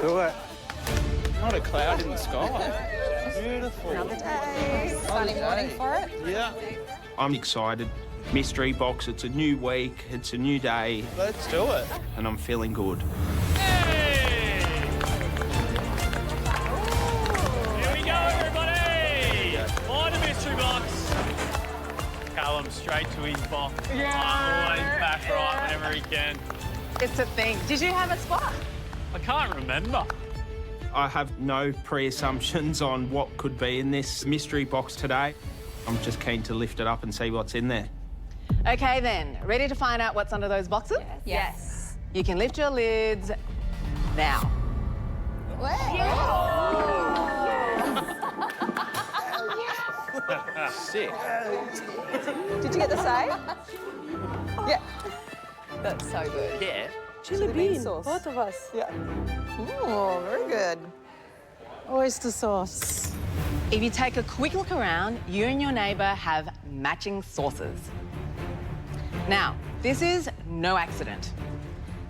do it. Not a cloud in the sky. Beautiful. Another day. Sunny morning for it. Yeah. I'm excited. Mystery box, it's a new week, it's a new day. Let's do it. And I'm feeling good. Hey! Here we go, everybody! Find a mystery box. Callum straight to his box. Yeah. Always back right whenever he can. It's a thing. Did you have a spot? I can't remember. I have no pre-assumptions on what could be in this mystery box today. I'm just keen to lift it up and see what's in there. Okay then, ready to find out what's under those boxes? Yes. You can lift your lids now. Sick. Did you get the same? Yeah. That's so good. Yeah. Chili bean sauce. Both of us. Yeah. Oh, very good. Oyster sauce. If you take a quick look around, you and your neighbour have matching sauces. Now, this is no accident.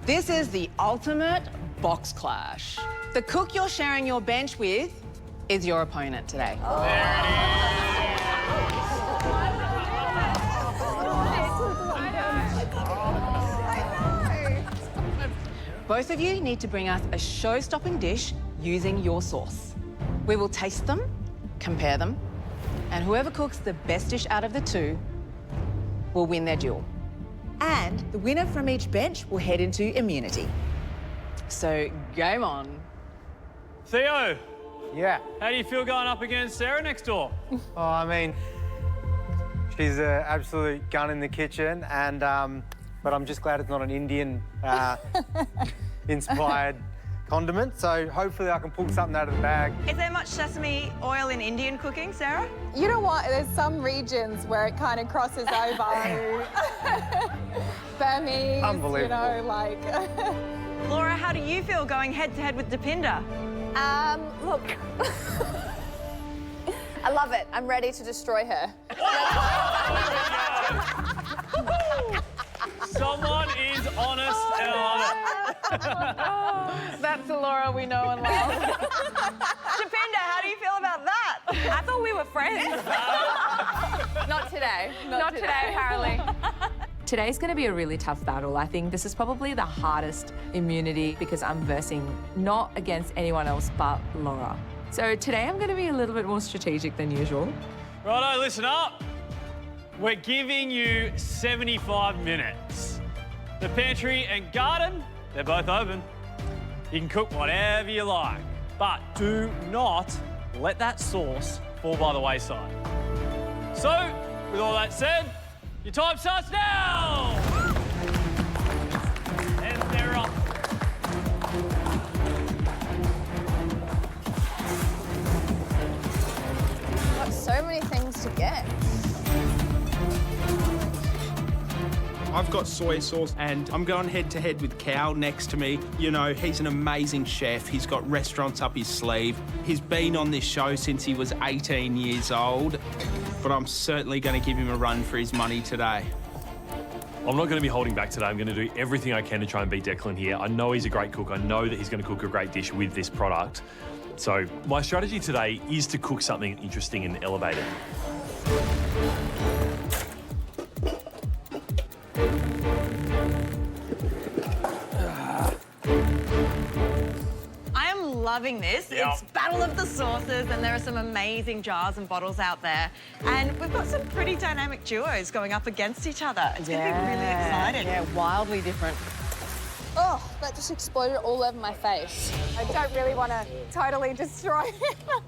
This is the ultimate box clash. The cook you're sharing your bench with is your opponent today. There it is. Both of you need to bring us a show-stopping dish using your sauce. We will taste them, compare them, and whoever cooks the best dish out of the two will win their duel. And the winner from each bench will head into immunity. So, game on. Theo, Yeah. how do you feel going up against Sarah next door? Oh, I mean, she's an absolute gun in the kitchen, and but I'm just glad it's not an Indian inspired condiment. So hopefully I can pull something out of the bag. Is there much sesame oil in Indian cooking, Sarah? You know what? There's some regions where it kind of crosses over. Burmese, Unbelievable. you know, like... Laura, how do you feel going head-to-head with Deepinder? Look, I love it. I'm ready to destroy her. Someone is honest and I love it. That's the Laura we know and love. Deepinder, how do you feel about that? I thought we were friends. Not today. Not today, apparently. Today's going to be a really tough battle. I think this is probably the hardest immunity because I'm versing not against anyone else but Laura. So today I'm going to be a little bit more strategic than usual. Righto, listen up. We're giving you 75 minutes. The pantry and garden, they're both open. You can cook whatever you like, but do not let that sauce fall by the wayside. So, with all that said, your time starts now! And they're off. Got so many things to get. I've got soy sauce and I'm going head-to-head with Cal next to me. You know, he's an amazing chef. He's got restaurants up his sleeve. He's been on this show since he was 18 years old, but I'm certainly going to give him a run for his money today. I'm not going to be holding back today. I'm going to do everything I can to try and beat Declan here. I know he's a great cook. I know that he's going to cook a great dish with this product. So my strategy today is to cook something interesting and elevated. I am loving this. Yeah. It's Battle of the Sauces, and there are some amazing jars and bottles out there. And we've got some pretty dynamic duos going up against each other. It's going to be really exciting. Yeah, wildly different. Oh, that just exploded all over my face. I don't really want to totally destroy him.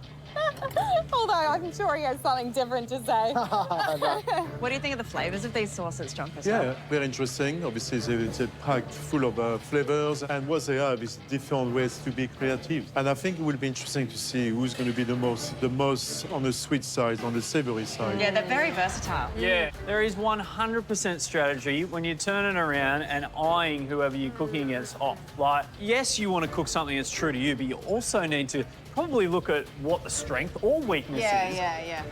Although I'm sure he has something different to say. What do you think of the flavours of these sauces, John Christophe? Yeah, very interesting. Obviously, they're packed full of flavors, and what they have is different ways to be creative. And I think it will be interesting to see who's going to be the most on the sweet side, on the savory side. Yeah, they're very versatile. Yeah, there is 100% strategy when you're turning around and eyeing whoever you're cooking against off. Like, yes, you want to cook something that's true to you, but you also need to probably look at what the strength or weakness is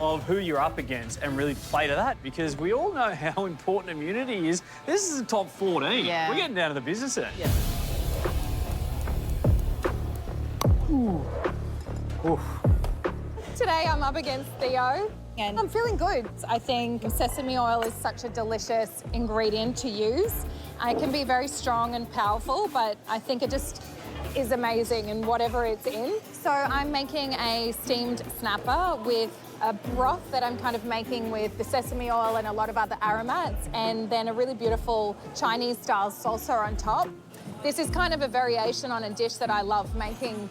of who you're up against and really play to that, because we all know how important immunity is. This is the top 14. Yeah. We're getting down to the business end. Yeah. Oof. Today I'm up against Theo and I'm feeling good. I think sesame oil is such a delicious ingredient to use. It can be very strong and powerful, but I think it just is amazing in whatever it's in. So I'm making a steamed snapper with a broth that I'm kind of making with the sesame oil and a lot of other aromats, and then a really beautiful Chinese-style salsa on top. This is kind of a variation on a dish that I love making.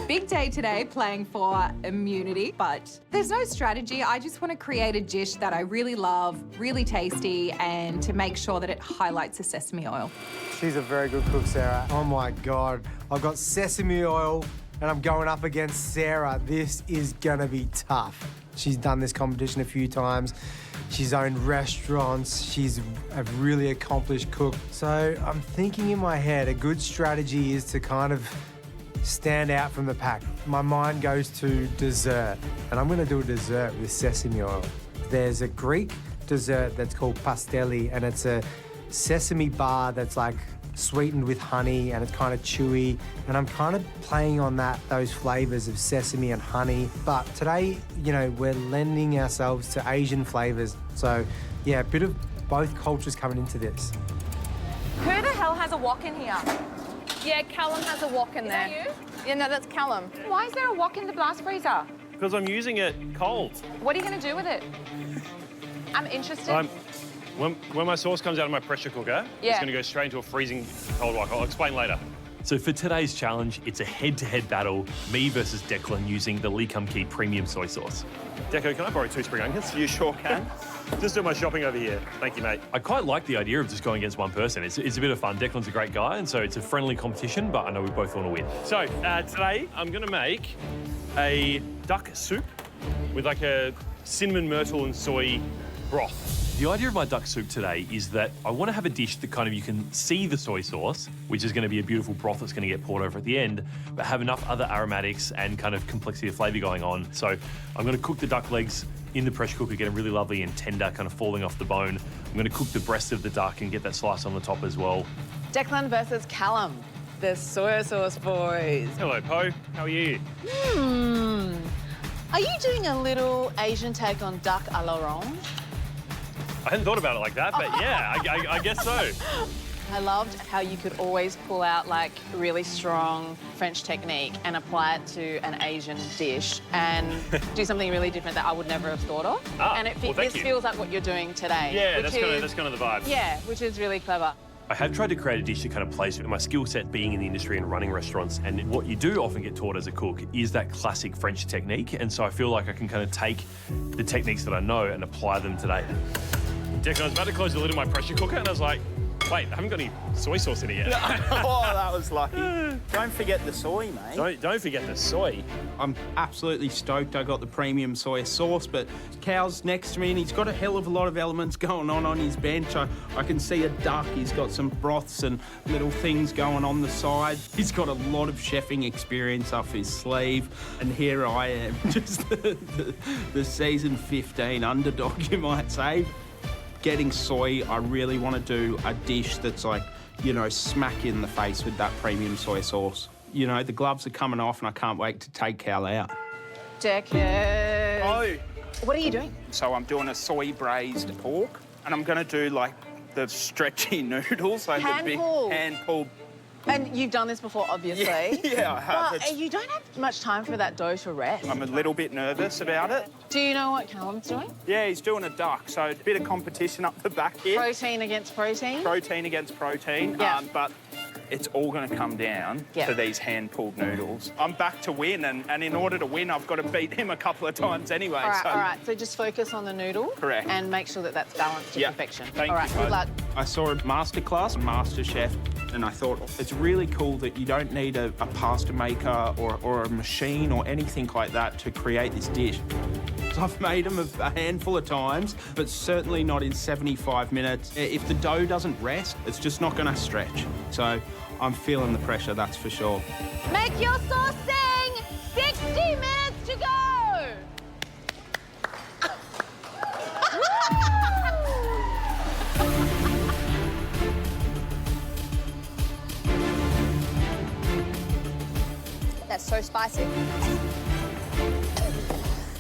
Big day today playing for immunity, but there's no strategy. I just want to create a dish that I really love, really tasty, and to make sure that it highlights the sesame oil. She's a very good cook, Sarah. Oh my God. I've got sesame oil and I'm going up against Sarah. This is gonna be tough. She's done this competition a few times. She's owned restaurants. She's a really accomplished cook. So I'm thinking in my head, a good strategy is to kind of stand out from the pack. My mind goes to dessert, and I'm gonna do a dessert with sesame oil. There's a Greek dessert that's called pastelli, and it's a sesame bar that's like sweetened with honey, and it's kind of chewy, and I'm kind of playing on those flavors of sesame and honey. But today, you know, we're lending ourselves to Asian flavors. So yeah, a bit of both cultures coming into this. Who the hell has a wok in here? Yeah, Callum has a wok in there. Is that you? Yeah, no, that's Callum. Why is there a wok in the blast freezer? Because I'm using it cold. What are you going to do with it? I'm interested. When my sauce comes out of my pressure cooker, it's going to go straight into a freezing cold wok. I'll explain later. So for today's challenge, it's a head-to-head battle, me versus Declan using the Lee Kum Kee premium soy sauce. Deco, can I borrow 2 spring onions? You sure can. Just do my shopping over here. Thank you, mate. I quite like the idea of just going against one person. It's a bit of fun. Declan's a great guy, and so it's a friendly competition, but I know we both want to win. So today, I'm going to make a duck soup with like a cinnamon, myrtle, and soy broth. The idea of my duck soup today is that I want to have a dish that kind of you can see the soy sauce, which is going to be a beautiful broth that's going to get poured over at the end, but have enough other aromatics and kind of complexity of flavour going on. So I'm going to cook the duck legs in the pressure cooker, get them really lovely and tender, kind of falling off the bone. I'm going to cook the breast of the duck and get that slice on the top as well. Declan versus Callum, the soy sauce boys. Hello, Poe. How are you? Are you doing a little Asian take on duck à l'orange? I hadn't thought about it like that, but yeah, I guess so. I loved how you could always pull out like really strong French technique and apply it to an Asian dish and do something really different that I would never have thought of. And this feels like what you're doing today. Yeah, that's kind of the vibe. Yeah, which is really clever. I have tried to create a dish that kind of plays with my skill set being in the industry and running restaurants. And what you do often get taught as a cook is that classic French technique. And so I feel like I can kind of take the techniques that I know and apply them today. Declan, I was about to close the lid of my pressure cooker and I was like, wait, I haven't got any soy sauce in it yet. Oh, that was lucky. Don't forget the soy, mate. Don't forget the soy. I'm absolutely stoked I got the premium soy sauce, but Cal's next to me and he's got a hell of a lot of elements going on his bench. I can see a duck, he's got some broths and little things going on the side. He's got a lot of chefing experience up his sleeve, and here I am, just the season 15 underdog, you might say. Getting soy, I really want to do a dish that's like, you know, smack in the face with that premium soy sauce. You know, the gloves are coming off and I can't wait to take Cal out. Declan. Oh. What are you doing? So I'm doing a soy braised pork, and I'm going to do like the stretchy noodles, like the big hand-pulled. And you've done this before, obviously. Yeah, I have. But you don't have much time for that dough to rest. I'm a little bit nervous about it. Do you know what Callum's doing? Yeah, he's doing a duck, so a bit of competition up the back here. Protein against protein? Protein against protein. Yeah. But it's all going to come down to these hand-pulled noodles. I'm back to win, and in order to win, I've got to beat him a couple of times anyway. All right. So just focus on the noodle. Correct. And make sure that that's balanced to perfection. Thank you, good luck. I saw a masterclass on MasterChef, and I thought it's really cool that you don't need a pasta maker or a machine or anything like that to create this dish. So I've made them a handful of times, but certainly not in 75 minutes. If the dough doesn't rest, it's just not going to stretch. So I'm feeling the pressure, that's for sure. Make your sauce sing! 60 minutes to go! That soy so spicy.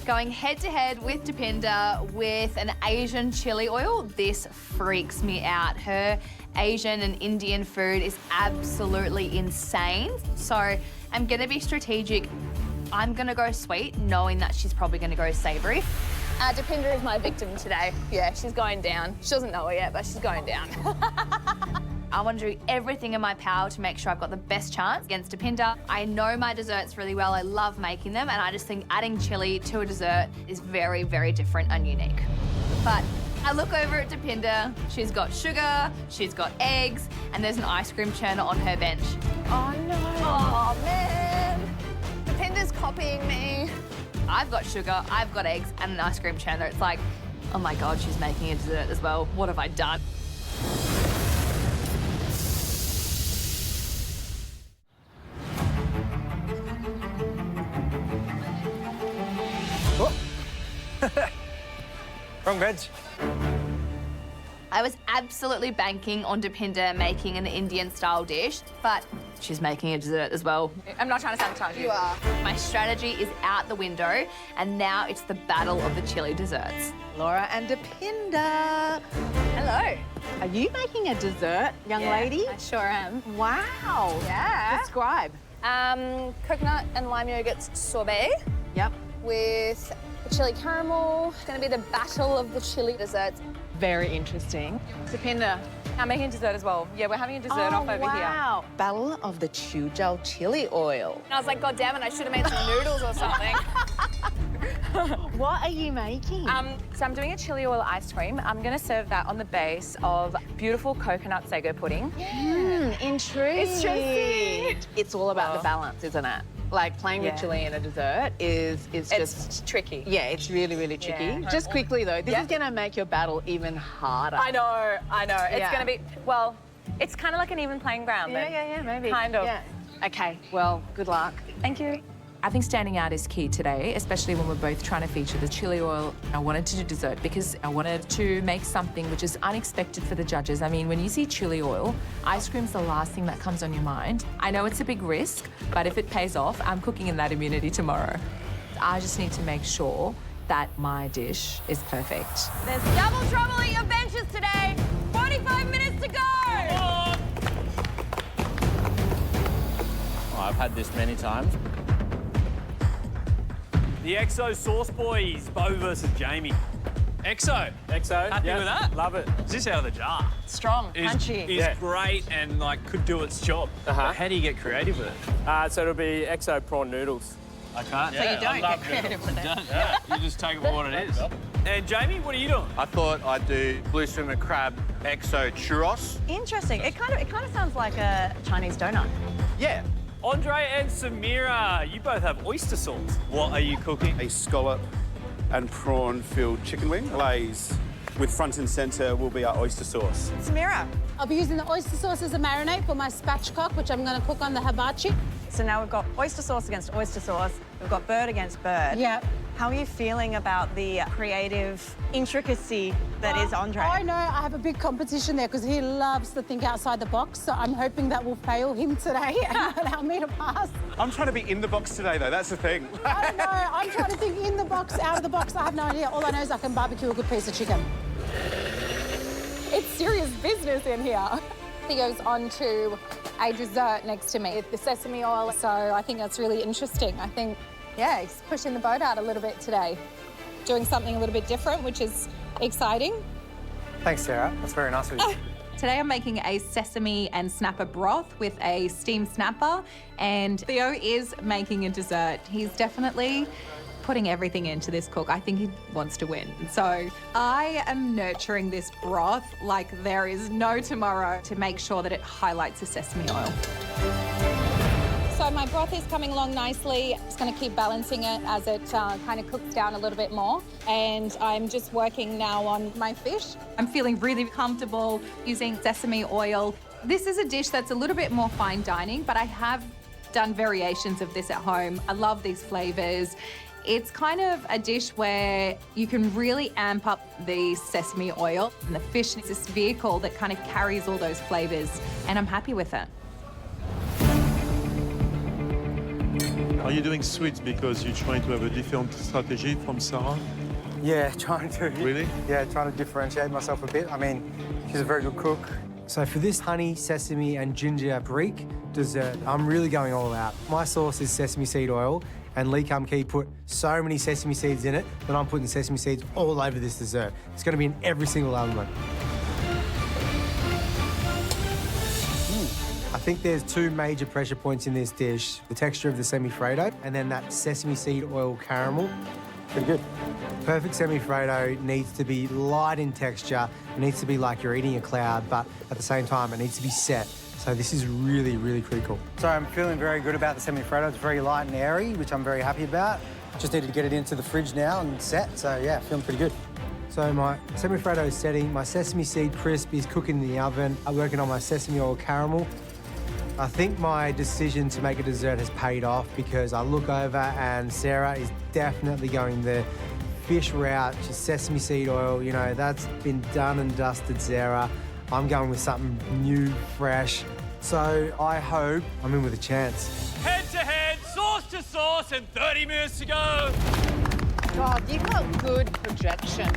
Going head-to-head with Deepinder with an Asian chili oil. This freaks me out. Her Asian and Indian food is absolutely insane. So I'm gonna be strategic. I'm gonna go sweet, knowing that she's probably gonna go savoury. Deepinder is my victim today. Yeah, she's going down. She doesn't know it yet, but she's going down. I want to do everything in my power to make sure I've got the best chance against Deepinder. I know my desserts really well. I love making them, and I just think adding chili to a dessert is very, very different and unique. But I look over at Deepinder. She's got sugar, she's got eggs, and there's an ice cream churner on her bench. Oh, no. Oh, man. Deepinder's copying me. I've got sugar, I've got eggs, and an ice cream churner. It's like, oh my God, she's making a dessert as well. What have I done? Wrong veg. I was absolutely banking on Deepinder making an Indian-style dish, but she's making a dessert as well. I'm not trying to sabotage you. You are. My strategy is out the window, and now it's the battle of the chili desserts. Laura and Deepinder. Hello. Are you making a dessert, young lady? I sure am. Wow. Yeah. Describe. Coconut and lime yogurt sorbet Yep. with chili caramel. It's going to be the battle of the chili desserts. Very interesting. Deepinder, I'm making a dessert as well. Yeah, we're having a dessert off over here. Battle of the Chujal chili oil. And I was like, God damn it, I should have made some noodles or something. What are you making? So I'm doing a chili oil ice cream. I'm going to serve that on the base of beautiful coconut sago pudding. Intrigued. It's all about the balance, isn't it? Like playing with chili in a dessert is just tricky. Yeah, it's really, really tricky. Yeah. Just quickly though, this is gonna make your battle even harder. I know. It's Yeah. going to be, well, it's kind of like an even playing ground. Yeah, maybe. Kind of. Yeah. Okay, well, good luck. Thank you. I think standing out is key today, especially when we're both trying to feature the chili oil. I wanted to do dessert because I wanted to make something which is unexpected for the judges. I mean, when you see chili oil, ice cream's the last thing that comes on your mind. I know it's a big risk, but if it pays off, I'm cooking in that immunity tomorrow. I just need to make sure that my dish is perfect. There's double trouble at your benches today. 45 minutes to go. Oh, I've had this many times. The XO Sauce Boys, Bo versus Jamie. XO. Happy with that? Love it. Is this out of the jar? Strong, punchy. Is great and like could do its job. How do you get creative with it? So it'll be XO prawn noodles. I can't. So you don't get creative with it. You just take it for what it is. And Jamie, what are you doing? I thought I'd do blue swimmer crab XO churros. Interesting. It kind of sounds like a Chinese donut. Yeah. Andre and Samira, you both have oyster sauce. What are you cooking? A scallop and prawn-filled chicken wing glaze. With front and centre will be our oyster sauce. Samira. I'll be using the oyster sauce as a marinade for my spatchcock, which I'm going to cook on the hibachi. So now we've got oyster sauce against oyster sauce. We've got bird against bird. Yeah. How are you feeling about the creative intricacy that is Andre? I know I have a big competition there because he loves to think outside the box, so I'm hoping that will fail him today and allow me to pass. I'm trying to be in the box today, though. That's the thing. I don't know. I'm trying to think in the box, out of the box. I have no idea. All I know is I can barbecue a good piece of chicken. It's serious business in here. He goes on to a dessert next to me, the sesame oil. So I think that's really interesting. I think, yeah, he's pushing the boat out a little bit today. Doing something a little bit different, which is exciting. Thanks, Sarah. That's very nice of you. Today I'm making a sesame and snapper broth with a steamed snapper, and Theo is making a dessert. He's definitely putting everything into this cook. I think he wants to win. So I am nurturing this broth like there is no tomorrow to make sure that it highlights the sesame oil. So my broth is coming along nicely. Just going to keep balancing it as it kind of cooks down a little bit more. And I'm just working now on my fish. I'm feeling really comfortable using sesame oil. This is a dish that's a little bit more fine dining, but I have done variations of this at home. I love these flavors. It's kind of a dish where you can really amp up the sesame oil, and the fish is this vehicle that kind of carries all those flavors, and I'm happy with it. Are you doing sweets because you're trying to have a different strategy from Sarah? Yeah, trying to. Really? Yeah, trying to differentiate myself a bit. I mean, she's a very good cook. So for this honey, sesame and ginger brie dessert, I'm really going all out. My sauce is sesame seed oil, and Lee Kum Kee put so many sesame seeds in it that I'm putting sesame seeds all over this dessert. It's going to be in every single element. I think there's two major pressure points in this dish. The texture of the semi-Fredo and then that sesame seed oil caramel. Pretty good. Perfect semi-Fredo needs to be light in texture. It needs to be like you're eating a cloud, but at the same time, it needs to be set. So this is really, really critical. So I'm feeling very good about the semi-Fredo. It's very light and airy, which I'm very happy about. Just need to get it into the fridge now and set. So yeah, feeling pretty good. So my semi-Fredo is setting. My sesame seed crisp is cooking in the oven. I'm working on my sesame oil caramel. I think my decision to make a dessert has paid off because I look over and Sarah is definitely going the fish route. She's sesame seed oil, you know, that's been done and dusted, Sarah. I'm going with something new, fresh. So I hope I'm in with a chance. Head to head, sauce to sauce, and 30 minutes to go. God, you've got good projection.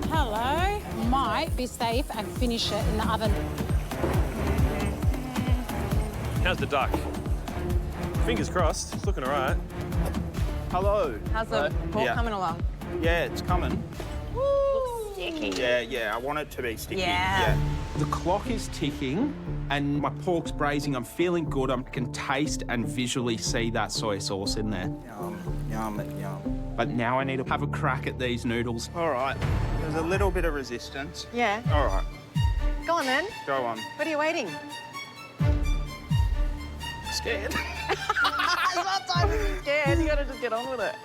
Hello. Might be safe and finish it in the oven. How's the duck? Fingers crossed. It's looking all right. Hello. How's the pork Yeah. coming along? Yeah, it's coming. Looks sticky. Yeah, I want it to be sticky. Yeah. The clock is ticking and my pork's braising. I'm feeling good. I can taste and visually see that soy sauce in there. Yum. But now I need to have a crack at these noodles. All right. There's a little bit of resistance. Yeah. All right. Go on then. Go on. What are you waiting? Scared. It's not time to be scared. You gotta just get on with it.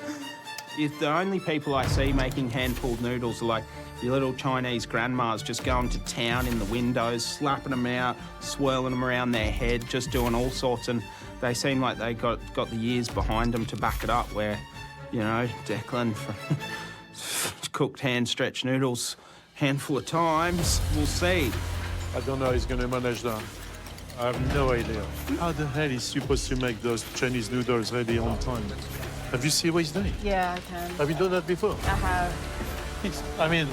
If the only people I see making hand-pulled noodles are like your little Chinese grandmas just going to town in the windows, slapping them out, swirling them around their head, just doing all sorts, and they seem like they got the years behind them to back it up where, you know, Declan cooked hand-stretched noodles a handful of times. We'll see. I don't know how he's going to manage that. I have no idea. How the hell is he supposed to make those Chinese noodles ready on time? Have you seen what he's doing? Yeah, I can. Have you done that before? I have. I mean,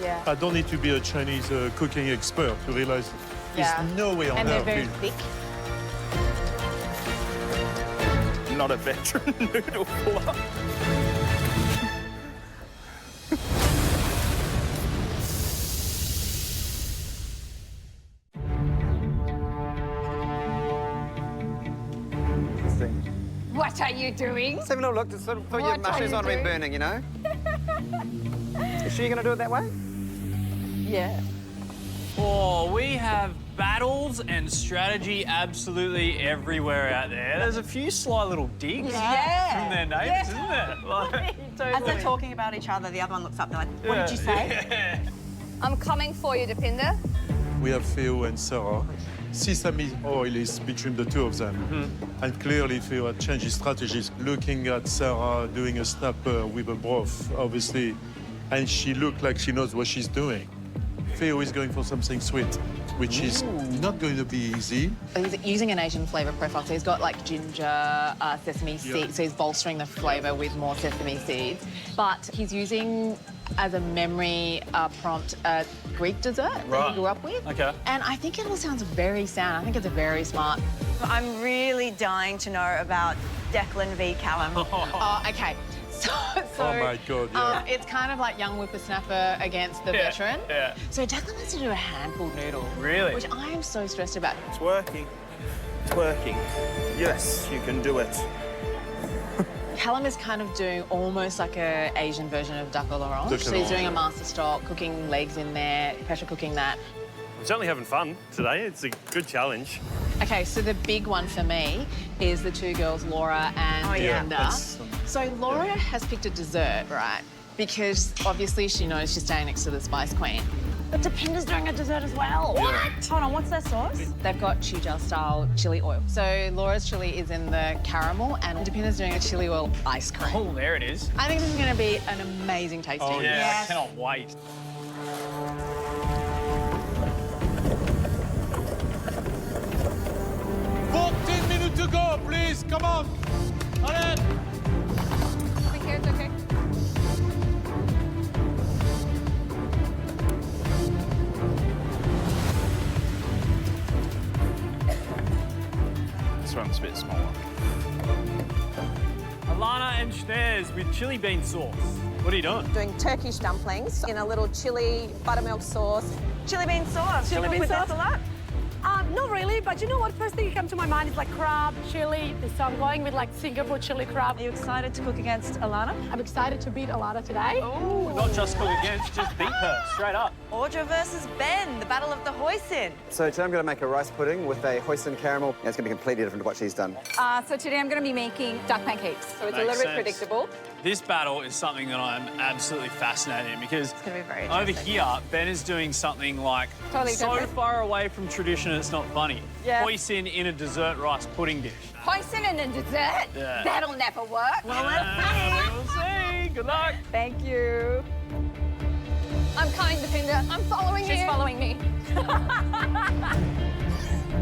yeah. I don't need to be a Chinese cooking expert to realize there's no way on And they're earth. very thick. Not a veteran noodle puller. What are you doing? Let's have a little look to sort of put your What are mushrooms you on to be doing? burning, you know? Is she going to do it that way? Yeah. Oh, we have battles and strategy absolutely everywhere out there. There's a few sly little digs from their neighbours, isn't there? Like, As they're talking about each other, the other one looks up, they're like, what did you say? Yeah. I'm coming for you, Deepinder. We have Theo and Sarah. Sesame oil is between the two of them. And clearly Theo had changed his strategies, looking at Sarah doing a snapper with a broth, obviously, and she looked like she knows what she's doing. Theo is going for something sweet, which is not going to be easy. He's using an Asian flavour profile, so he's got like ginger, sesame seeds, so he's bolstering the flavour with more sesame seeds. But he's using, as a memory prompt, a Greek dessert that he grew up with. Okay. And I think it all sounds very sound. I think it's a very smart. I'm really dying to know about Declan v. Callum. Oh, okay. So, Oh my God, yeah. it's kind of like young whippersnapper against the veteran. Yeah. So Declan wants to do a hand-pulled noodle. Really? Which I am so stressed about. It's working. It's working. Yes, you can do it. Callum is kind of doing almost like an Asian version of duck à l'orange. So he's doing a master stock, cooking legs in there, pressure cooking that. I'm certainly having fun today. It's a good challenge. Okay, so the big one for me is the two girls, Laura and Linda. So Laura has picked a dessert, right? Because obviously she knows she's staying next to the Spice Queen. But Depinder's doing a dessert as well. What? Hold on, what's their sauce? They've got Chijia-style chili oil. So Laura's chili is in the caramel and Depinder's doing a chili oil ice cream. Oh, there it is. I think this is going to be an amazing tasting. Oh, yeah, I cannot wait. to go, please. Come on. Over here, it's okay. This one's a bit smaller. Alana and Schnez with chili bean sauce. What are you doing? Doing Turkish dumplings in a little chili buttermilk sauce. Chili bean sauce. Chili bean with sauce? that a lot? Not really, but you know what? First thing that comes to my mind is like crab, chili. So I'm going with like Singapore chili crab. Are you excited to cook against Alana? I'm excited to beat Alana today. Oh. Not just cook against, just beat her, straight up. Audra versus Ben, the battle of the hoisin. So today I'm going to make a rice pudding with a hoisin caramel. Yeah, it's going to be completely different to what she's done. So today I'm going to be making duck pancakes. So it's a little bit predictable. This battle is something that I'm absolutely fascinated in because It's going to be very over interesting. here, Ben is doing something like Totally so different. far away from tradition it's not funny. Yeah. Hoisin in a dessert rice pudding dish. Hoisin and a dessert? Yeah. That'll never work. Well, we'll see. Good luck. Thank you. I'm coming, Deepinder. I'm following you. She's following me.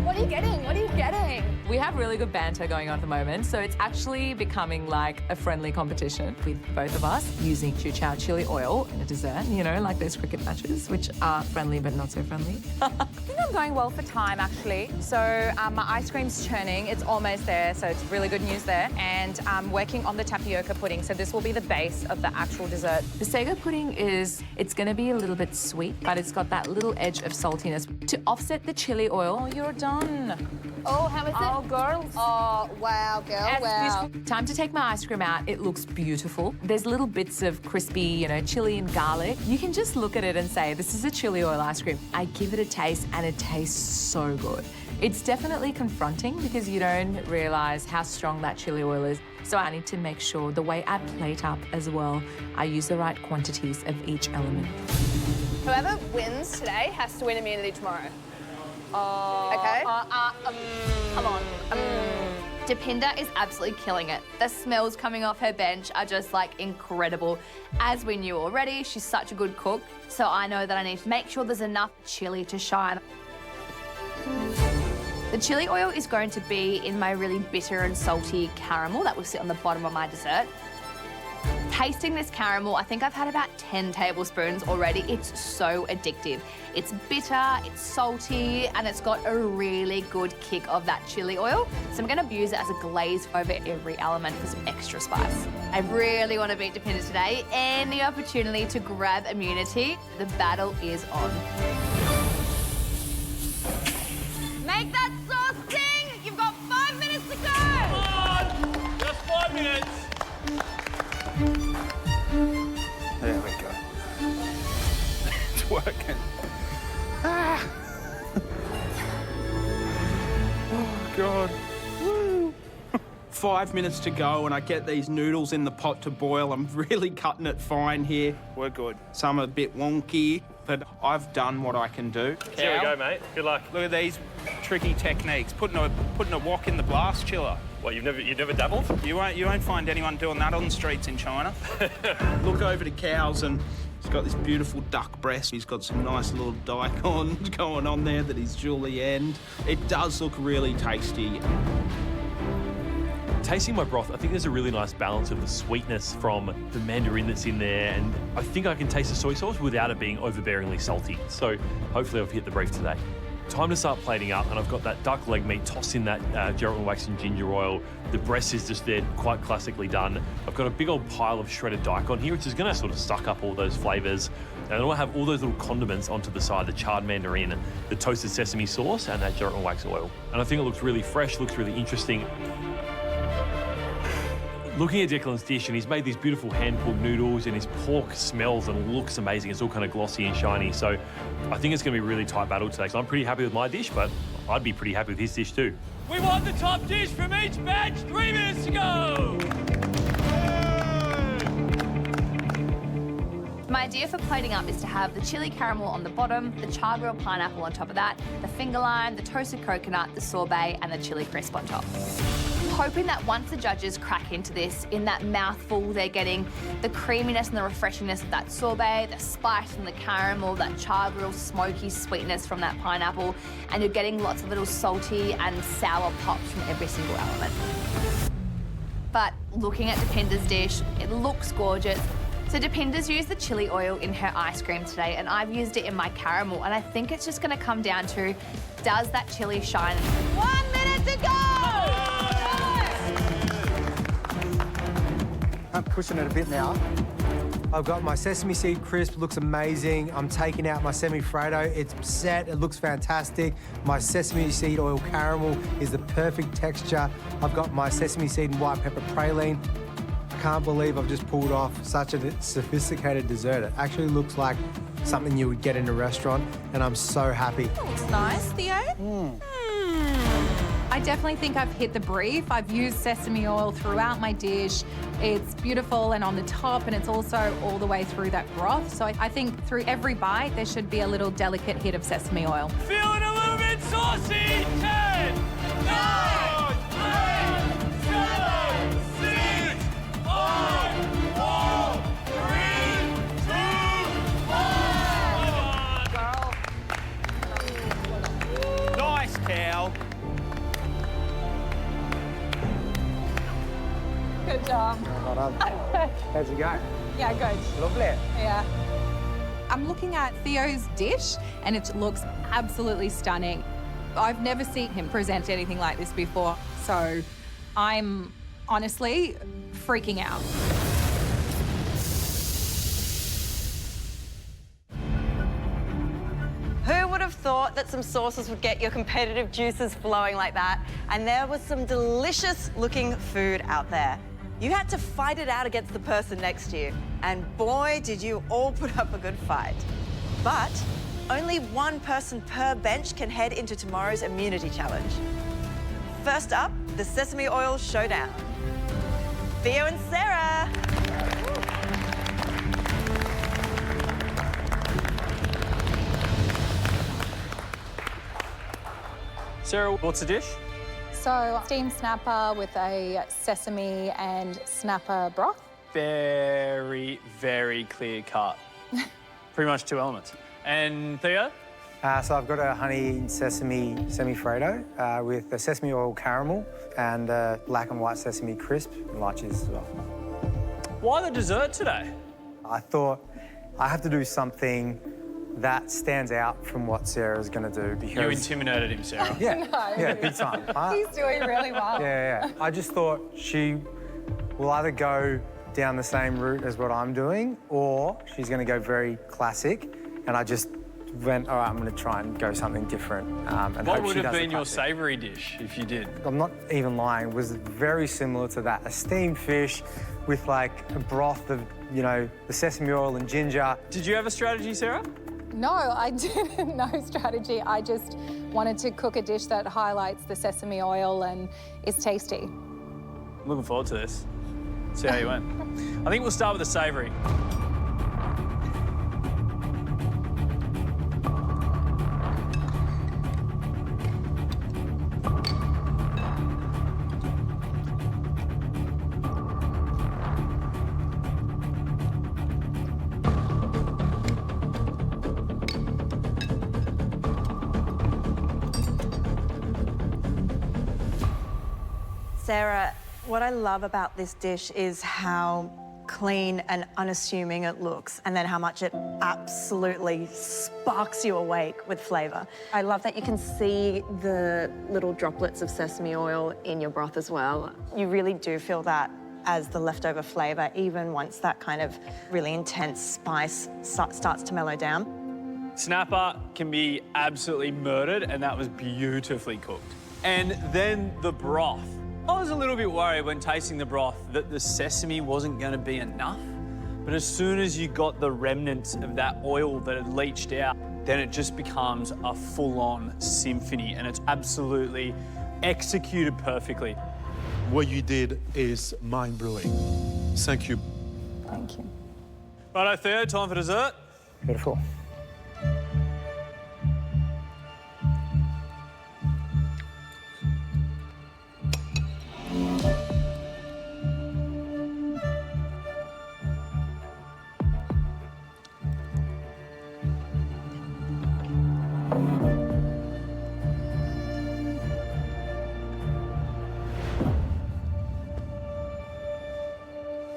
What are you getting? What are you getting? We have really good banter going on at the moment, so it's actually becoming like a friendly competition with both of us using Chuchow chili oil in a dessert, you know, like those cricket matches, which are friendly but not so friendly. I think I'm going well for time, actually. So my ice cream's churning. It's almost there, so it's really good news there. And I'm working on the tapioca pudding, so this will be the base of the actual dessert. The sago pudding it's going to be a little bit sweet, but it's got that little edge of saltiness. To offset the chili oil, you're done. Oh, how is it? Oh, girls. Oh, wow, girl, wow. Time to take my ice cream out. It looks beautiful. There's little bits of crispy, you know, chili and garlic. You can just look at it and say, this is a chili oil ice cream. I give it a taste and it tastes so good. It's definitely confronting because you don't realise how strong that chili oil is. So I need to make sure the way I plate up as well, I use the right quantities of each element. Whoever wins today has to win immunity tomorrow. Okay? Come on. Deepinder is absolutely killing it. The smells coming off her bench are just like incredible. As we knew already, she's such a good cook. So I know that I need to make sure there's enough chili to shine. The chili oil is going to be in my really bitter and salty caramel that will sit on the bottom of my dessert. Tasting this caramel, I think I've had about 10 tablespoons already. It's so addictive. It's bitter, it's salty, and it's got a really good kick of that chili oil. So I'm gonna use it as a glaze over every element for some extra spice. I really wanna beat Deepinder today. Any opportunity to grab immunity, the battle is on. Make that sauce sing! You've got 5 minutes to go! Come on! Just 5 minutes. There we go. It's working. Ah. Oh, God. Woo. 5 minutes to go and I get these noodles in the pot to boil. I'm really cutting it fine here. We're good. Some are a bit wonky, but I've done what I can do. Here we go, mate. Good luck. Look at these tricky techniques. Putting a wok in the blast chiller. What, you've never dabbled? You won't find anyone doing that on the streets in China. Look over to Cows and he's got this beautiful duck breast. He's got some nice little daikon going on there that he's julienned. It does look really tasty. Tasting my broth, I think there's a really nice balance of the sweetness from the mandarin that's in there, and I think I can taste the soy sauce without it being overbearingly salty. So hopefully I've hit the brief today. Time to start plating up, and I've got that duck leg meat tossed in that gelatin wax and ginger oil. The breast is just there, quite classically done. I've got a big old pile of shredded daikon here, which is going to sort of suck up all those flavours. And then I have all those little condiments onto the side, the charred mandarin, the toasted sesame sauce, and that gelatin wax oil. And I think it looks really fresh, looks really interesting. Looking at Declan's dish, and he's made these beautiful hand-pulled noodles, and his pork smells and looks amazing. It's all kind of glossy and shiny. So I think it's going to be a really tight battle today. So I'm pretty happy with my dish, but I'd be pretty happy with his dish too. We want the top dish from each batch. 3 minutes to go. My idea for plating up is to have the chili caramel on the bottom, the char grilled pineapple on top of that, the finger lime, the toasted coconut, the sorbet, and the chili crisp on top. hoping that once the judges crack into this, in that mouthful, they're getting the creaminess and the refreshingness of that sorbet, the spice from the caramel, that charred real smoky sweetness from that pineapple, and you're getting lots of little salty and sour pops from every single element. But looking at Dipinder's dish, it looks gorgeous. So Dipinder's used the chili oil in her ice cream today, and I've used it in my caramel, and I think it's just going to come down to, does that chili shine? 1 minute to go! I'm pushing it a bit now. I've got my sesame seed crisp, looks amazing. I'm taking out my semi-Fredo. It's set, it looks fantastic. My sesame seed oil caramel is the perfect texture. I've got my sesame seed and white pepper praline. I can't believe I've just pulled off such a sophisticated dessert. It actually looks like something you would get in a restaurant, and I'm so happy. That looks nice, Theo. I definitely think I've hit the brief. I've used sesame oil throughout my dish. It's beautiful and on the top, and it's also all the way through that broth. So I think through every bite, there should be a little delicate hit of sesame oil. Feeling a little bit saucy. 10, 9, 8, 7, 6, 5, 4, 3, 2, 1. Nice, Cal. Good job. Well done. How'd you go? Yeah, good. Lovely. Yeah. I'm looking at Theo's dish, and it looks absolutely stunning. I've never seen him present anything like this before, so I'm honestly freaking out. Who would have thought that some sauces would get your competitive juices flowing like that? And there was some delicious looking food out there. You had to fight it out against the person next to you. And boy, did you all put up a good fight. But only one person per bench can head into tomorrow's immunity challenge. First up, the Sesame Oil Showdown. Theo and Sarah. Sarah, what's the dish? So, steamed snapper with a sesame and snapper broth. Very, very clear cut. Pretty much 2 elements. And Theo? So I've got a honey sesame semi-Fredo with a sesame oil caramel and black and white sesame crisp and lychees as well. Why the dessert today? I thought I have to do something that stands out from what Sarah's going to do because... You intimidated him, Sarah. Yeah, No. yeah, big time. He's doing really well. Yeah. I just thought she will either go down the same route as what I'm doing or she's going to go very classic, and I just went, all right, I'm going to try and go something different. And What hope would she have does been the your classic. savoury dish if you did? I'm not even lying. It was very similar to that. A steamed fish with like a broth of, you know, the sesame oil and ginger. Did you have a strategy, Sarah? No, I didn't. No strategy. I just wanted to cook a dish that highlights the sesame oil and is tasty. I'm looking forward to this. See how you went. I think we'll start with the savoury. Sarah, what I love about this dish is how clean and unassuming it looks, and then how much it absolutely sparks you awake with flavour. I love that you can see the little droplets of sesame oil in your broth as well. You really do feel that as the leftover flavour, even once that kind of really intense spice starts to mellow down. Snapper can be absolutely murdered, and that was beautifully cooked. And then the broth. I was a little bit worried when tasting the broth that the sesame wasn't going to be enough. But as soon as you got the remnants of that oil that had leached out, then it just becomes a full-on symphony, and it's absolutely executed perfectly. What you did is mind-blowing. Thank you. Thank you. Righto, Theo, time for dessert. Beautiful.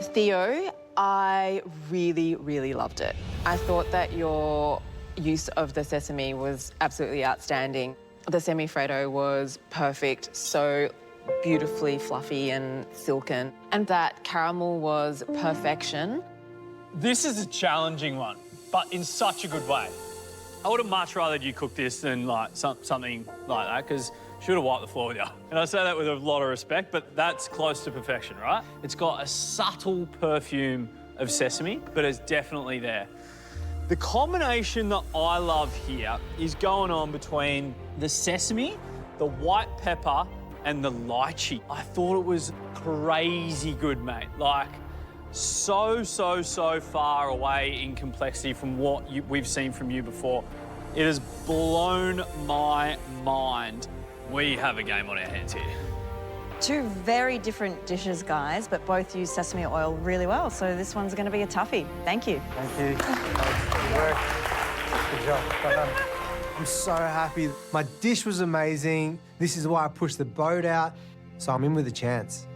Theo, I really, really loved it. I thought that your use of the sesame was absolutely outstanding. The semi-Freddo was perfect, so beautifully fluffy and silken. And that caramel was perfection. This is a challenging one, but in such a good way. I would have much rather you cook this than like something like that, because should have wiped the floor with you. And I say that with a lot of respect, but that's close to perfection, right? It's got a subtle perfume of sesame, but it's definitely there. The combination that I love here is going on between the sesame, the white pepper, and the lychee. I thought it was crazy good, mate. Like, so far away in complexity from what we've seen from you before. It has blown my mind. We have a game on our hands here. Two very different dishes, guys, but both use sesame oil really well, so this one's going to be a toughie. Thank you. Thank you. Good work. Good job. Well done. I'm so happy. My dish was amazing. This is why I pushed the boat out, so I'm in with a chance.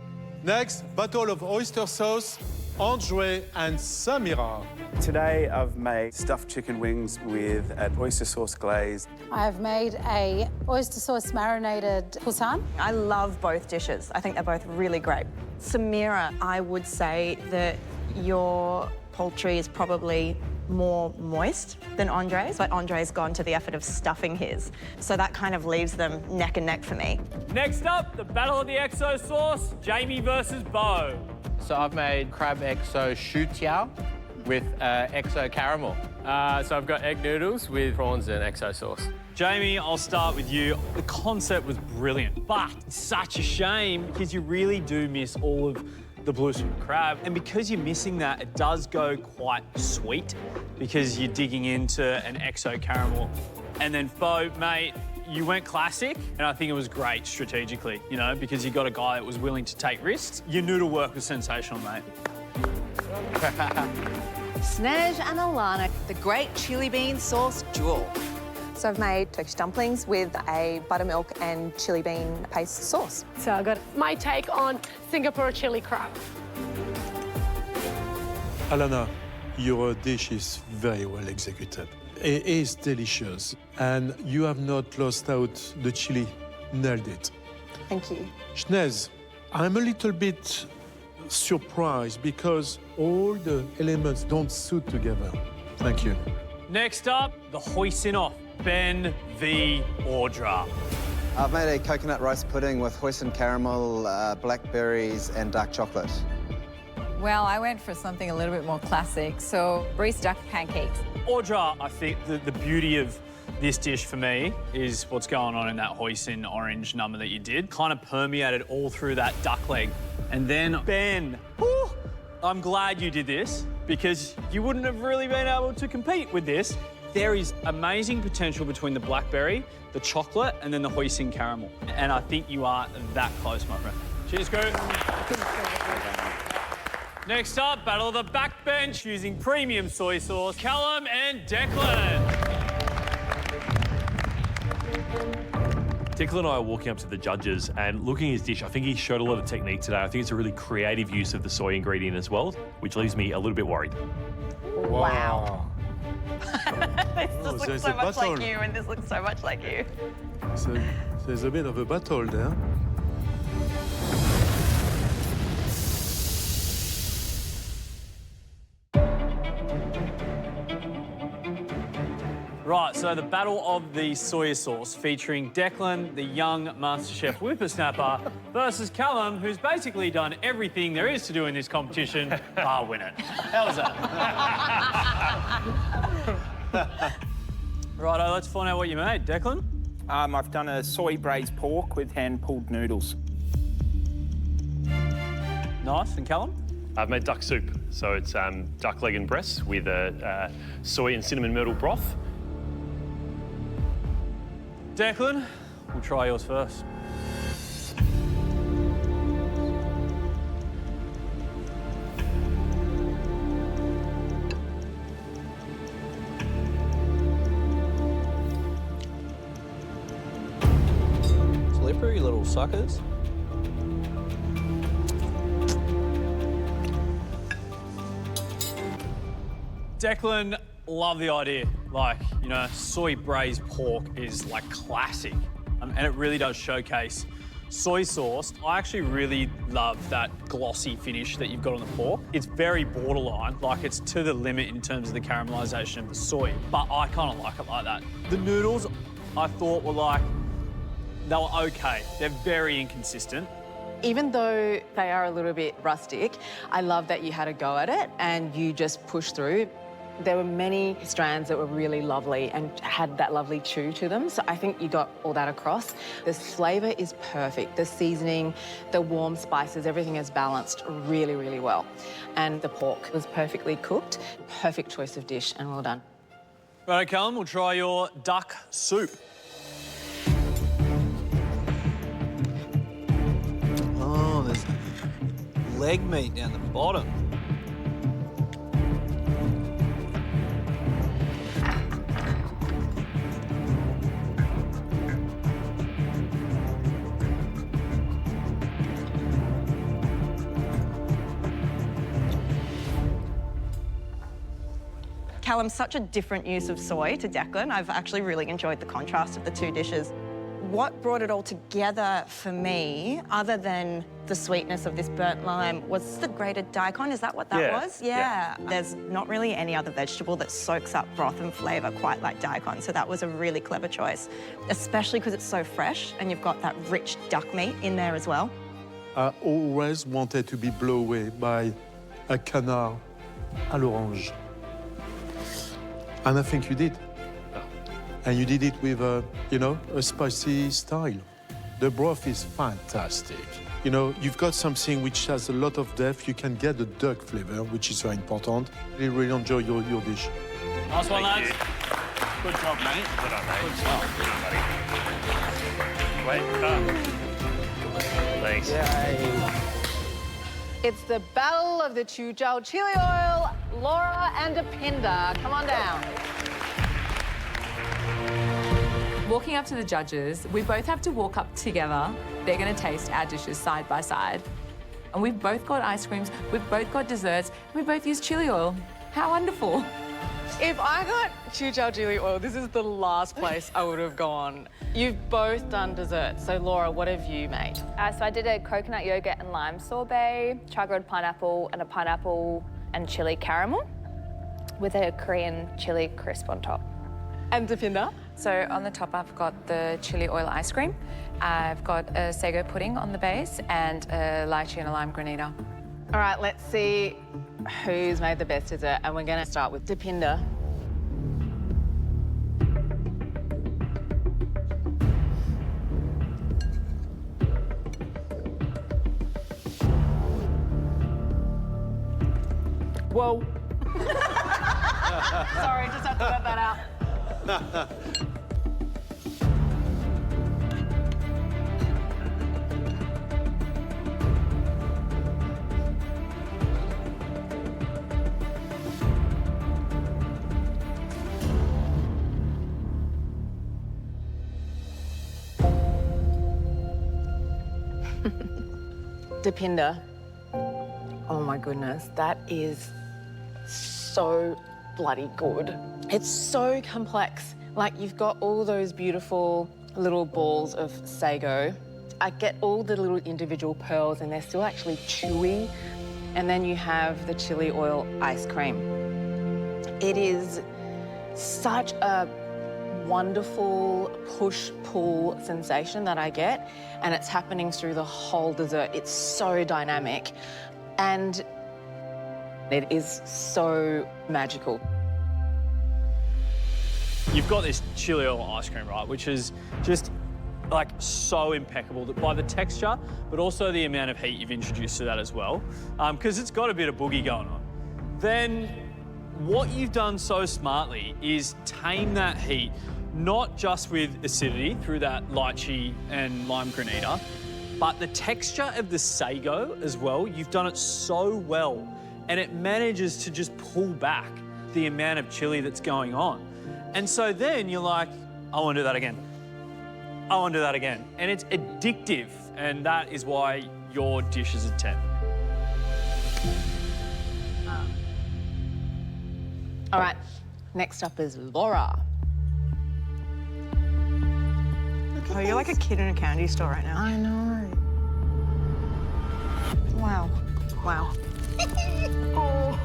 Next, battle of oyster sauce, Andre and Samira. Today I've made stuffed chicken wings with an oyster sauce glaze. I've made a oyster sauce marinated poussin. I love both dishes. I think they're both really great. Samira, I would say that your poultry is probably more moist than Andre's, but Andre's gone to the effort of stuffing his. So that kind of leaves them neck and neck for me. Next up, the battle of the XO sauce, Jamie versus Bo. So I've made crab XO shu tiao with XO caramel. So I've got egg noodles with prawns and XO sauce. Jamie, I'll start with you. The concept was brilliant, but it's such a shame because you really do miss all of the blue swim crab. And because you're missing that, it does go quite sweet because you're digging into an XO caramel. And then Bo, mate, you went classic, and I think it was great strategically, you know, because you got a guy that was willing to take risks. Your noodle work was sensational, mate. Snez and Alana, the great chili bean sauce duel. So I've made Turkish dumplings with a buttermilk and chili bean paste sauce. So I got my take on Singapore chili crab. Alana, your dish is very well executed. It is delicious, and you have not lost out the chili. Nailed it. Thank you. Snez, I'm a little bit surprised because all the elements don't suit together. Thank you. Next up, the hoisin off, Ben v. Audra. I've made a coconut rice pudding with hoisin caramel, blackberries, and dark chocolate. Well, I went for something a little bit more classic, so braised duck pancakes. Audra, I think the beauty of this dish for me is what's going on in that hoisin orange number that you did. Kind of permeated all through that duck leg. And then Ben, whew, I'm glad you did this because you wouldn't have really been able to compete with this. There is amazing potential between the blackberry, the chocolate, and then the hoisin caramel. And I think you are that close, my friend. Cheers, crew. Next up, battle of the backbench using premium soy sauce, Callum and Declan. Declan and I are walking up to the judges and looking at his dish. I think he showed a lot of technique today. I think it's a really creative use of the soy ingredient as well, which leaves me a little bit worried. Wow. This Oh, looks there's so a much like battle. you, and this looks so much like you. So there's a bit of a battle there. Right, so the battle of the soy sauce featuring Declan, the young MasterChef whippersnapper, versus Callum, who's basically done everything there is to do in this competition, bar win it. How was that? Righto, let's find out what you made. Declan? I've done a soy braised pork with hand-pulled noodles. Nice. And Callum? I've made duck soup. So it's duck leg and breasts with a soy and cinnamon myrtle broth. Declan, we'll try yours first. Slippery little suckers. Declan, love the idea. Like, you know, soy braised pork is like classic. And it really does showcase soy sauce. I actually really love that glossy finish that you've got on the pork. It's very borderline, like it's to the limit in terms of the caramelisation of the soy, but I kind of like it like that. The noodles, I thought were like, they were okay. They're very inconsistent. Even though they are a little bit rustic, I love that you had a go at it and you just pushed through. There were many strands that were really lovely and had that lovely chew to them, so I think you got all that across. The flavour is perfect. The seasoning, the warm spices, everything is balanced really, really well. And the pork was perfectly cooked. Perfect choice of dish, and well done. Right, Callum, we'll try your duck soup. Oh, there's leg meat down the bottom. Callum, such a different use of soy to Declan. I've actually really enjoyed the contrast of the two dishes. What brought it all together for me, other than the sweetness of this burnt lime, was the grated daikon. Is that what that was? Yeah. There's not really any other vegetable that soaks up broth and flavour quite like daikon, so that was a really clever choice, especially because it's so fresh and you've got that rich duck meat in there as well. I always wanted to be blown away by a canard à l'orange. And I think you did. And you did it with, you know, a spicy style. The broth is fantastic. You know, you've got something which has a lot of depth. You can get the duck flavor, which is very important. Really, really enjoy your dish. Nice one, lads. Good job, mate. Good on, mate. Good job. Wait, thanks. Yay. It's the battle of the Chujao chili oil. Laura and Dipinda, come on down. Walking up to the judges, we both have to walk up together. They're going to taste our dishes side by side. And we've both got ice creams, we've both got desserts, and we both use chili oil. How wonderful. If I got Chujao chili oil, this is the last place I would have gone. You've both done desserts, so Laura, what have you made? So I did a coconut yogurt and lime sorbet, char-grilled pineapple, and a pineapple and chili caramel with a Korean chili crisp on top. And Dipinda? So on the top, I've got the chili oil ice cream. I've got a sago pudding on the base and a lychee and a lime granita. All right, let's see who's made the best dessert, and we're going to start with Dipinda. Whoa. Sorry, just have to let that out. Dipinda. Oh my goodness, that is so bloody good. It's so complex. Like, you've got all those beautiful little balls of sago. I get all the little individual pearls and they're still actually chewy. And then you have the chili oil ice cream. It is such a wonderful push-pull sensation that I get, and it's happening through the whole dessert. It's so dynamic, and it is so magical. You've got this chili oil ice cream, right, which is just like so impeccable by the texture, but also the amount of heat you've introduced to that as well, because it's got a bit of boogie going on. Then what you've done so smartly is tame that heat, not just with acidity through that lychee and lime granita, but the texture of the sago as well. You've done it so well, and it manages to just pull back the amount of chili that's going on. And so then you're like, I want to do that again. I want to do that again. And it's addictive, and that is why your dish is a 10. All right, next up is Laura. Oh, you're like a kid in a candy store right now. I know. Wow. Wow. Oh.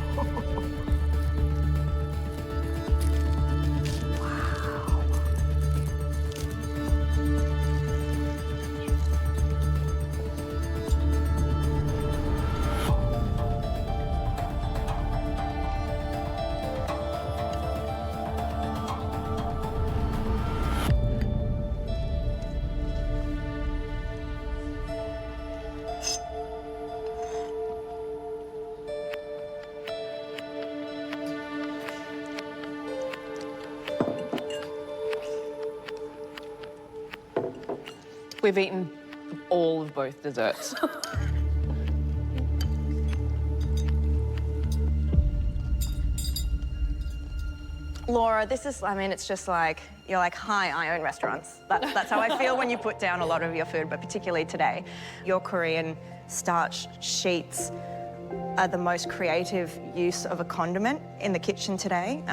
We've eaten all of both desserts. Laura, this is, I mean, it's just like, you're like, hi, I own restaurants. That's how I feel when you put down a lot of your food, but particularly today. Your Korean starch sheets are the most creative use of a condiment in the kitchen today,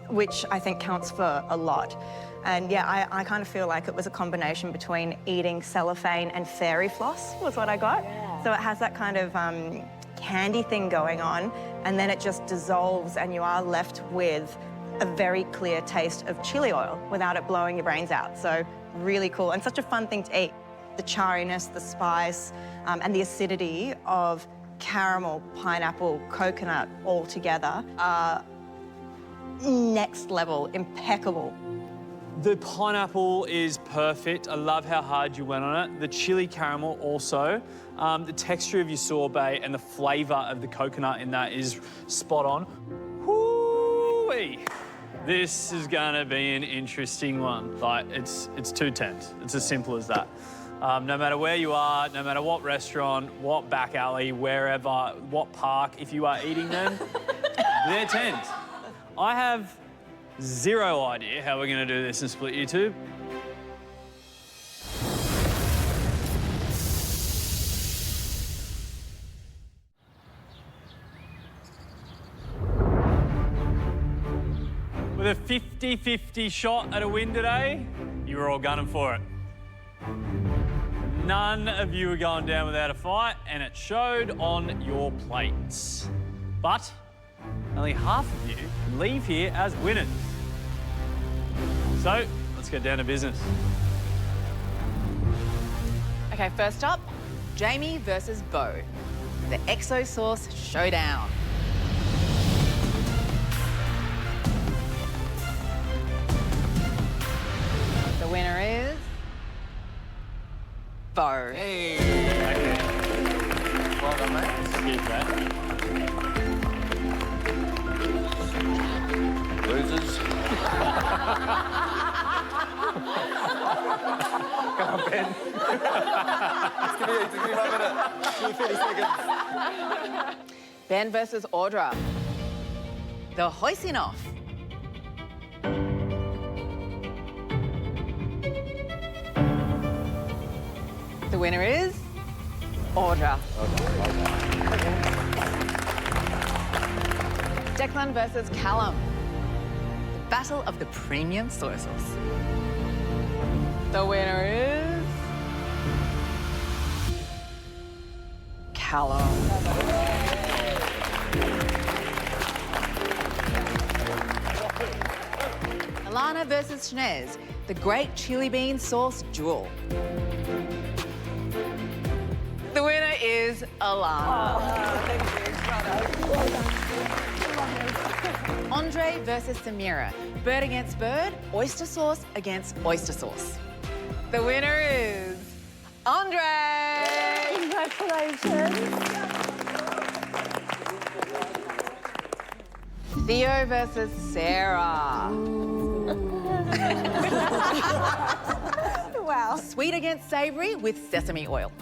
which I think counts for a lot. And yeah, I kind of feel like it was a combination between eating cellophane and fairy floss was what I got. Yeah. So it has that kind of candy thing going on, and then it just dissolves and you are left with a very clear taste of chili oil without it blowing your brains out. So really cool and such a fun thing to eat. The chariness, the spice, and the acidity of caramel, pineapple, coconut all together are next level, impeccable. The pineapple is perfect. I love how hard you went on it. The chili caramel also. The texture of your sorbet and the flavour of the coconut in that is spot on. Whoo-wee. This is gonna be an interesting one. Like, it's 2 tenths. It's as simple as that. No matter where you are, no matter what restaurant, what back alley, wherever, what park, if you are eating them, they're 10s. I have zero idea how we're gonna do this and split you two. With a 50-50 shot at a win today, you were all gunning for it. None of you are going down without a fight, and it showed on your plates. But only half of you leave here as winners. So, let's get down to business. Okay, first up, Jamie versus Bo. The XO Sauce Showdown. The winner is Bo. Hey. Okay. Well done, mate. Skip that. Losers. Come on, Ben. Give me 1 minute. Give me 30 seconds. Ben versus Audra. The hoisting off. The winner is Audra. Declan versus Callum. The battle of the premium soy sauce. The winner is Callum. Alana versus Shnez. The great chili bean sauce duel. The winner is Alana. Andre versus Samira. Bird against bird, oyster sauce against oyster sauce. The winner is Andre! Congratulations. Theo versus Sarah. Wow. Sweet against savoury with sesame oil.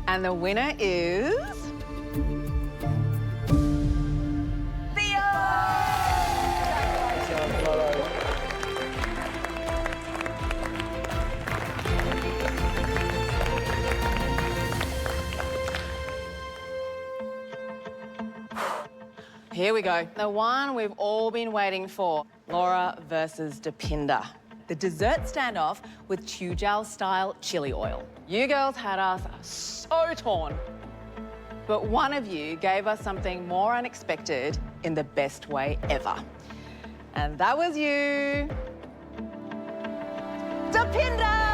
And the winner is Theo! Here we go. The one we've all been waiting for. Laura versus Depinder. The dessert standoff with Chujal-style chili oil. You girls had us so torn. But one of you gave us something more unexpected in the best way ever. And that was you, Depinder!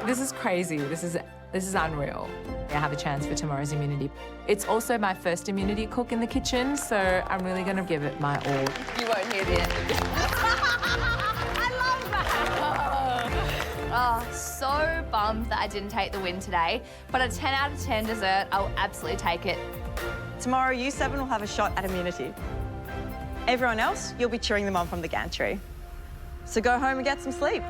This is crazy. This is unreal. I have a chance for tomorrow's immunity. It's also my first immunity cook in the kitchen, so I'm really going to give it my all. You won't hear the end of this. I love that. Oh, so bummed that I didn't take the win today, but a 10 out of 10 dessert, I'll absolutely take it. Tomorrow, you 7 will have a shot at immunity. Everyone else, you'll be cheering them on from the gantry. So go home and get some sleep.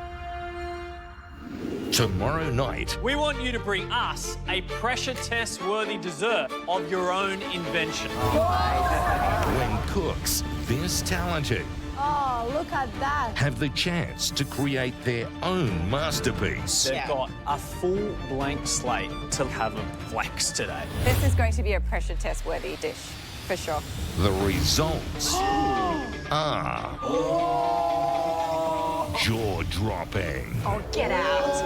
Tomorrow night, We want you to bring us a pressure test worthy dessert of your own invention. when cooks this talented Oh, look at that. have the chance to create their own masterpiece. They've got a full blank slate to have a flex today. This is going to be a pressure test worthy dish, for sure. The results are jaw-dropping. Oh, get out.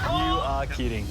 You are kidding.